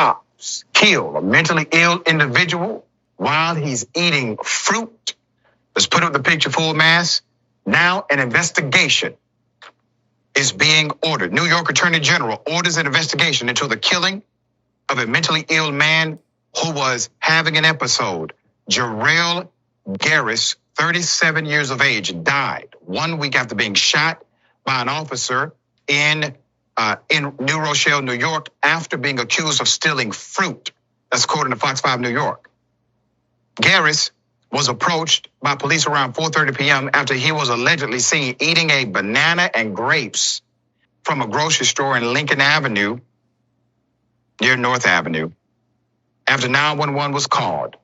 cops kill a mentally ill individual while he's eating fruit. Let's put up the picture full mass. Now an investigation is being ordered. New York Attorney General orders an investigation into the killing of a mentally ill man who was having an episode. Jarrell Garris, 37 years of age, died 1 week after being shot by an officer in New Rochelle, New York, after being accused of stealing fruit. That's according to Fox 5 New York. Garris was approached by police around 4:30 p.m. after he was allegedly seen eating a banana and grapes from a grocery store in Lincoln Avenue, near North Avenue. After 911 was called,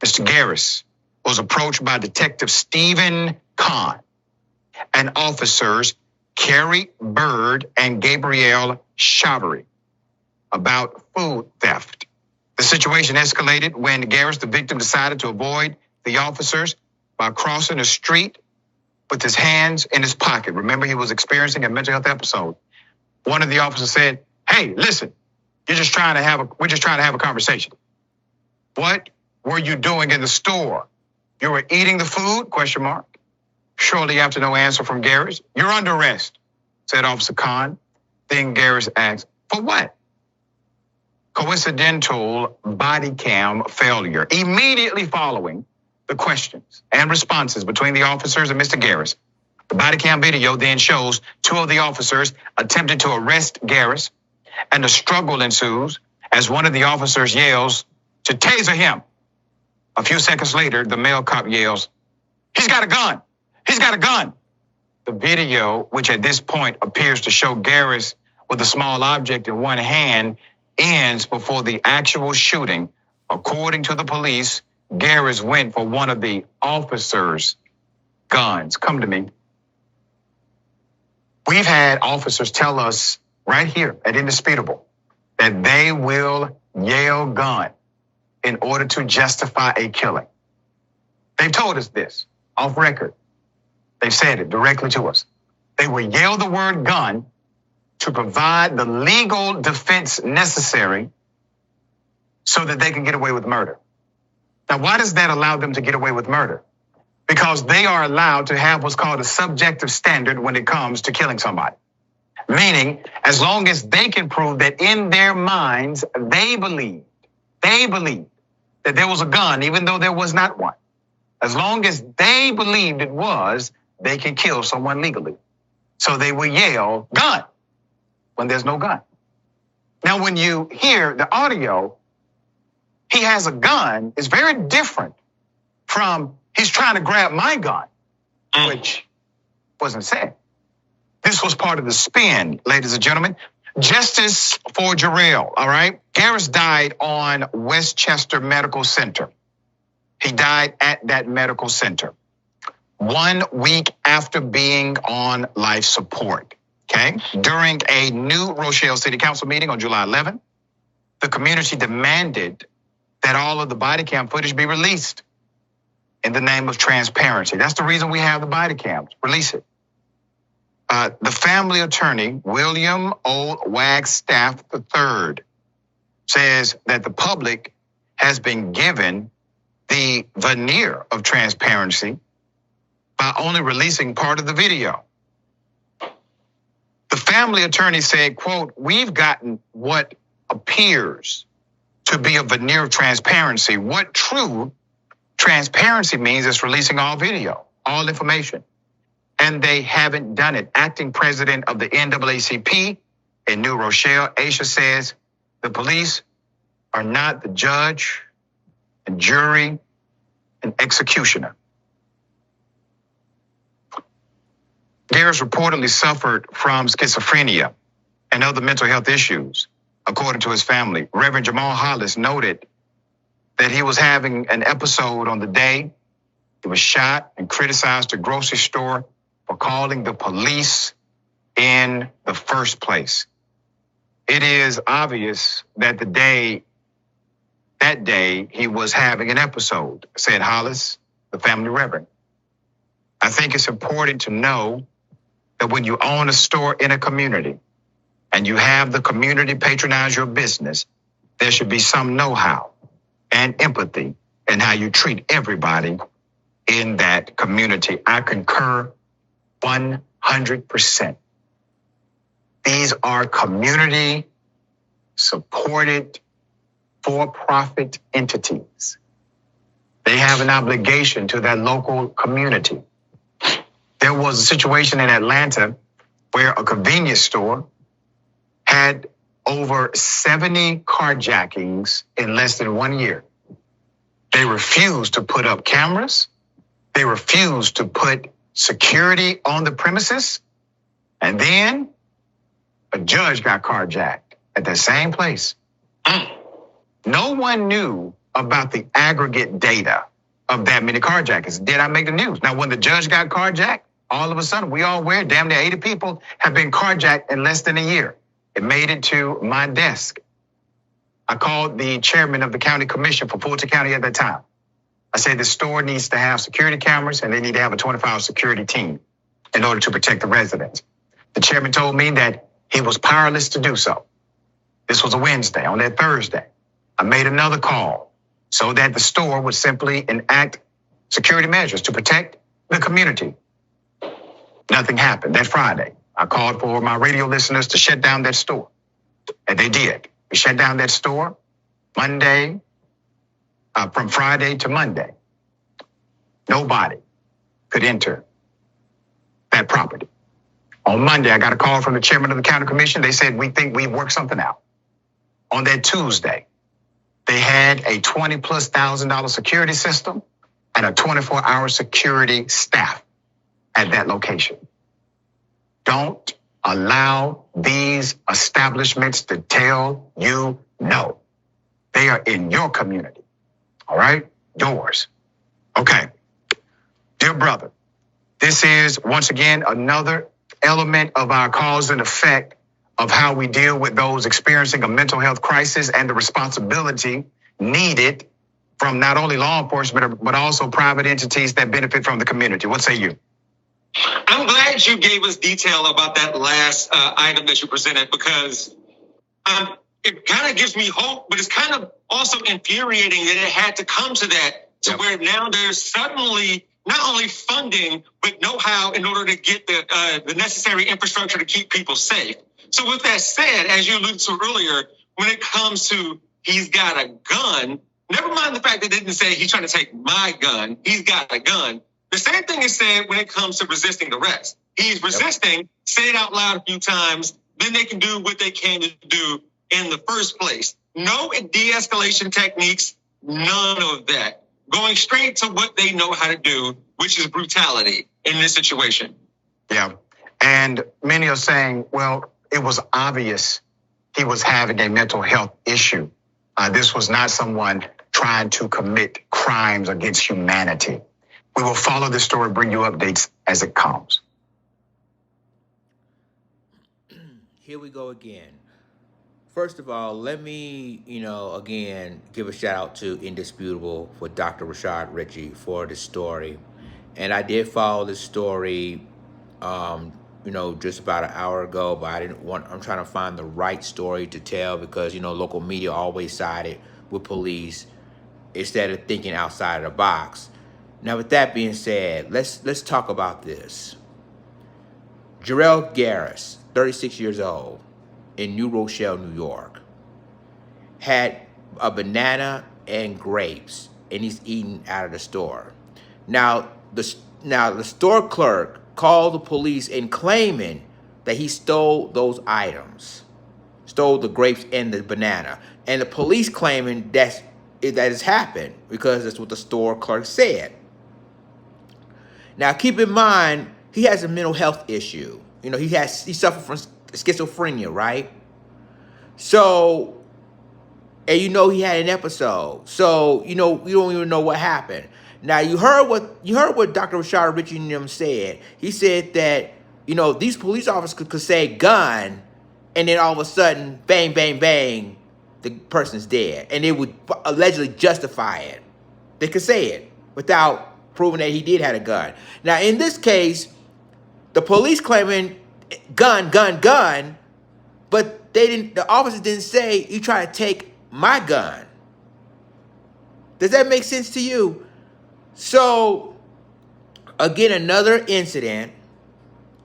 Mr. Garris was approached by Detective Stephen Kahn and officers Carrie Bird and Gabrielle Chaudhary about food theft. The situation escalated when Garris, the victim, decided to avoid the officers by crossing the street with his hands in his pocket. Remember, he was experiencing a mental health episode. One of the officers said, "Hey, listen, we're just trying to have a conversation. What were you doing in the store? You were eating the food? ? Shortly after no answer from Garris, "You're under arrest," said Officer Khan. Then Garris asked, "For what?" Coincidental body cam failure. Immediately following the questions and responses between the officers and Mr. Garris, the body cam video then shows 2 of the officers attempting to arrest Garris, and a struggle ensues as one of the officers yells to taser him. A few seconds later, the male cop yells, "He's got a gun! He's got a gun!" The video, which at this point appears to show Garris with a small object in one hand, ends before the actual shooting. According to the police, Garris went for one of the officers' guns. Come to me. We've had officers tell us right here at Indisputable that they will yell gun in order to justify a killing. They've told us this off record. They've said it directly to us. They will yell the word gun to provide the legal defense necessary so that they can get away with murder. Now, why does that allow them to get away with murder? Because they are allowed to have what's called a subjective standard when it comes to killing somebody. Meaning, as long as they can prove that in their minds, they believed that there was a gun, even though there was not one. As long as they believed it was, they can kill someone legally. So they will yell gun when there's no gun. Now, when you hear the audio, he has a gun, is very different from he's trying to grab my gun, which wasn't said. This was part of the spin, ladies and gentlemen. Justice for Jarrell, all right? Garris died on Westchester Medical Center. He died at that medical center 1 week after being on life support, okay? During a new Rochelle City Council meeting on July 11th, the community demanded that all of the body cam footage be released in the name of transparency. That's the reason we have the body cams. Release it. The family attorney, William O. Wagstaff III, says that the public has been given the veneer of transparency by only releasing part of the video. The family attorney said, quote, "We've gotten what appears to be a veneer of transparency. What true transparency means is releasing all video, all information. And they haven't done it." Acting president of the NAACP in New Rochelle, Aisha, says the police are not the judge and jury and executioner. Garris reportedly suffered from schizophrenia and other mental health issues, according to his family. Reverend Jamal Hollis noted that he was having an episode on the day he was shot and criticized the grocery store for calling the police in the first place. It is obvious that that day he was having an episode, said Hollis, the family reverend. I think it's important to know that when you own a store in a community and you have the community patronize your business, there should be some know-how and empathy in how you treat everybody in that community. I concur 100%. These are community supported for-profit entities. They have an obligation to that local community. There was a situation in Atlanta where a convenience store had over 70 carjackings in less than 1 year. They refused to put up cameras. They refused to put security on the premises. And then a judge got carjacked at the same place. No one knew about the aggregate data of that many carjackings. Did I make the news? Now, when the judge got carjacked, all of a sudden, we all aware, damn near 80 people have been carjacked in less than a year. It made it to my desk. I called the chairman of the county commission for Fulton County at that time. I said the store needs to have security cameras and they need to have a 24-hour security team in order to protect the residents. The chairman told me that he was powerless to do so. This was a Wednesday. On that Thursday, I made another call so that the store would simply enact security measures to protect the community. Nothing happened. That Friday, I called for my radio listeners to shut down that store. And they did. We shut down that store Monday, from Friday to Monday. Nobody could enter that property. On Monday, I got a call from the chairman of the county commission. They said, we think we've worked something out. On that Tuesday, they had a $20,000+ security system and a 24-hour security staff at that location. Don't allow these establishments to tell you no. They are in your community, all right? Yours. Okay. Dear brother, this is, once again, another element of our cause and effect of how we deal with those experiencing a mental health crisis and the responsibility needed from not only law enforcement, but also private entities that benefit from the community. What say you? I'm glad you gave us detail about that last item that you presented, because it kind of gives me hope, but it's kind of also infuriating that it had to come to that, to where now there's suddenly not only funding, but know-how in order to get the necessary infrastructure to keep people safe. So with that said, as you alluded to earlier, when it comes to he's got a gun, never mind the fact that it didn't say he's trying to take my gun, he's got a gun. The same thing is said when it comes to resisting arrest. He's resisting, say it out loud a few times, then they can do what they can to do in the first place. No de-escalation techniques, none of that. Going straight to what they know how to do, which is brutality in this situation. Yeah, and many are saying, well, it was obvious he was having a mental health issue. This was not someone trying to commit crimes against humanity. We will follow this story, bring you updates as it comes. Here we go again. First of all, let me, again, give a shout out to Indisputable for Dr. Rashad Ritchie for this story. And I did follow this story, just about an hour ago, but I'm trying to find the right story to tell because, local media always sided with police instead of thinking outside of the box. Now, with that being said, let's talk about this. Jarrell Garris, 36 years old, in New Rochelle, New York, had a banana and grapes, and he's eating out of the store. Now, the store clerk called the police and claiming that he stole those items, stole the grapes and the banana, and the police claiming that has happened because that's what the store clerk said. Now, keep in mind, he has a mental health issue. He suffered from schizophrenia, right? So, and he had an episode. So, we don't even know what happened. Now, you heard what Dr. Rashad Ritchie and them said. He said that, these police officers could say gun, and then all of a sudden, bang, bang, bang, the person's dead. And they would allegedly justify it. They could say it without proving that he did have a gun. Now, in this case, the police claiming gun, but the officers didn't say you try to take my gun. Does that make sense to you? So, again, another incident,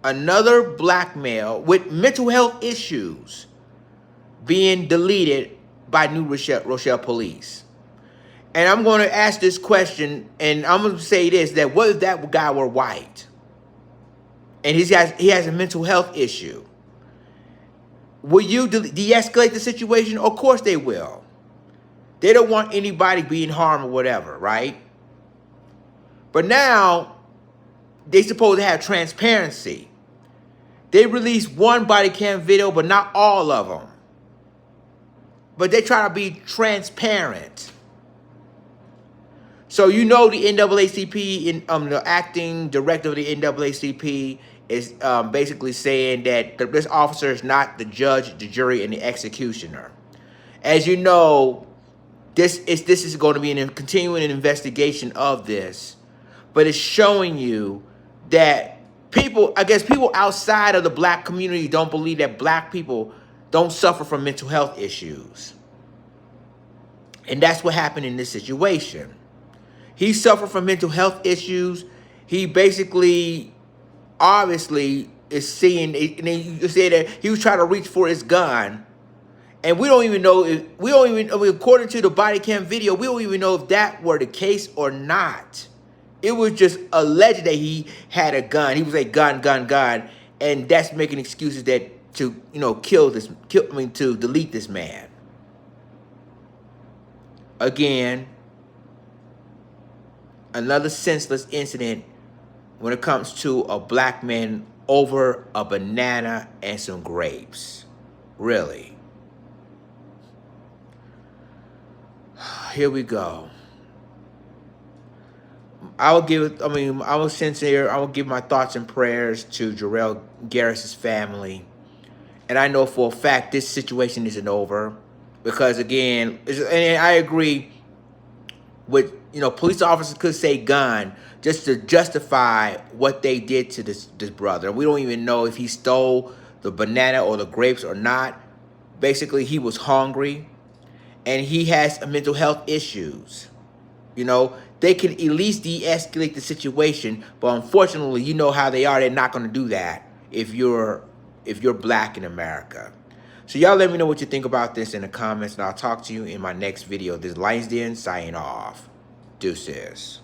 another black male with mental health issues being deleted by New Rochelle police. And I'm going to ask this question, and I'm going to say this, that what if that guy were white? And he has a mental health issue. Will you de-escalate the situation? Of course they will. They don't want anybody being harmed or whatever, right? But now, they supposed to have transparency. They released one body cam video, but not all of them. But they try to be transparent. So you know the NAACP, the acting director of the NAACP is basically saying that this officer is not the judge, the jury, and the executioner. As you know, this is going to be a continuing investigation of this, but it's showing you that people outside of the black community don't believe that black people don't suffer from mental health issues. And that's what happened in this situation. He suffered from mental health issues. He basically, obviously, is seeing, and you say that he was trying to reach for his gun. And we don't even know according to the body cam video, we don't even know if that were the case or not. It was just alleged that he had a gun. He was a gun, and that's making excuses that to delete this man. Again, another senseless incident when it comes to a black man over a banana and some grapes. Really. Here we go. I was sincere. I will give my thoughts and prayers to Jarrell Garris' family. And I know for a fact this situation isn't over. Because again, and I agree with, police officers could say gun just to justify what they did to this brother. We don't even know if he stole the banana or the grapes or not. Basically, he was hungry and he has mental health issues. They can at least de-escalate the situation, but unfortunately, you know how they are. They're not going to do that if you're black in America. So y'all let me know what you think about this in the comments, and I'll talk to you in my next video. This is Lions Den signing off. Deuces.